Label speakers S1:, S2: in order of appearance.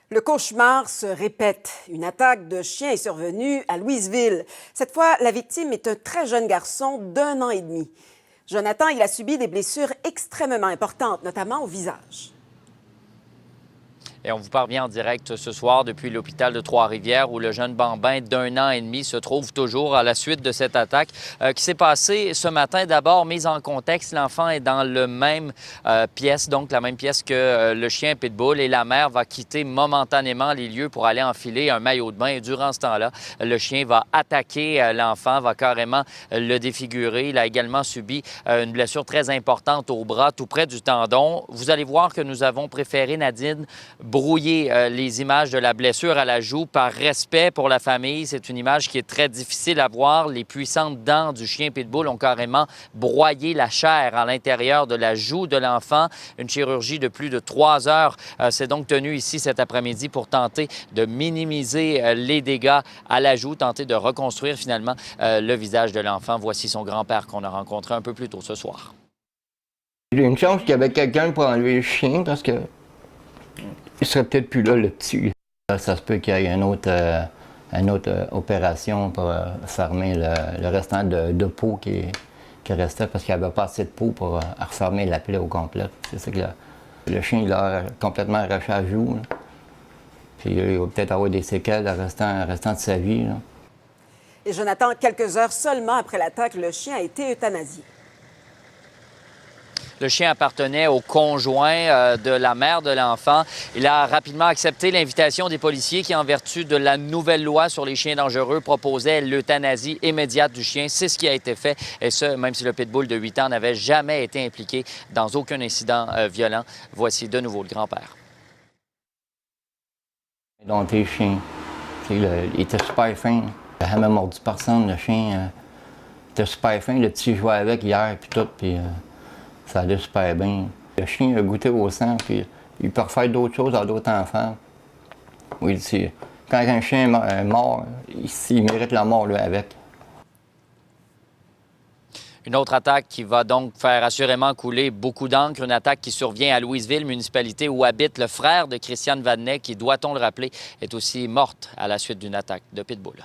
S1: Le cauchemar se répète. Une attaque de chien est survenue à Louisville. Cette fois, la victime est un très jeune garçon d'1 an et demi. Jonathan, il a subi des blessures extrêmement importantes, notamment au visage.
S2: Et on vous parvient en direct ce soir depuis l'hôpital de Trois-Rivières où le jeune bambin d'1 an et demi se trouve toujours à la suite de cette attaque qui s'est passée ce matin. D'abord, mise en contexte, l'enfant est dans la même pièce, donc la même pièce que le chien Pitbull, et la mère va quitter momentanément les lieux pour aller enfiler un maillot de bain. Et durant ce temps-là, le chien va attaquer l'enfant, va carrément le défigurer. Il a également subi une blessure très importante au bras, tout près du tendon. Vous allez voir que nous avons préféré, Nadine, brouiller les images de la blessure à la joue par respect pour la famille. C'est une image qui est très difficile à voir. Les puissantes dents du chien Pitbull ont carrément broyé la chair à l'intérieur de la joue de l'enfant. Une chirurgie de plus de 3 heures s'est donc tenue ici cet après-midi pour tenter de minimiser les dégâts à la joue, tenter de reconstruire finalement le visage de l'enfant. Voici son grand-père qu'on a rencontré un peu plus tôt ce soir.
S3: J'ai une chance qu'il y avait quelqu'un pour enlever le chien parce que il serait peut-être plus là, le petit. Ça se peut qu'il y ait une autre opération pour fermer le restant de peau qui restait parce qu'il n'y avait pas assez de peau pour refermer la plaie au complet. C'est ça que le chien il a complètement arraché la joue. Là. Puis il va peut-être avoir des séquelles restant de sa vie. Là.
S1: Et Jonathan, quelques heures seulement après l'attaque, le chien a été euthanasié.
S2: Le chien appartenait au conjoint de la mère de l'enfant. Il a rapidement accepté l'invitation des policiers qui, en vertu de la nouvelle loi sur les chiens dangereux, proposait l'euthanasie immédiate du chien. C'est ce qui a été fait, et ce, même si le pitbull de 8 ans n'avait jamais été impliqué dans aucun incident violent. Voici de nouveau le grand-père.
S3: Donc, le chien, il était super fin. Il n'a jamais mordu personne, le chien. Il était super fin. Le petit jouait avec hier, puis tout, puis ça allait super bien. Le chien a goûté au sang, puis il peut refaire d'autres choses à d'autres enfants. Oui, quand un chien est mort, il mérite la mort, lui, avec.
S2: Une autre attaque qui va donc faire assurément couler beaucoup d'encre, une attaque qui survient à Louisville, municipalité où habite le frère de Christiane Vadnet, qui, doit-on le rappeler, est aussi morte à la suite d'une attaque de pitbull.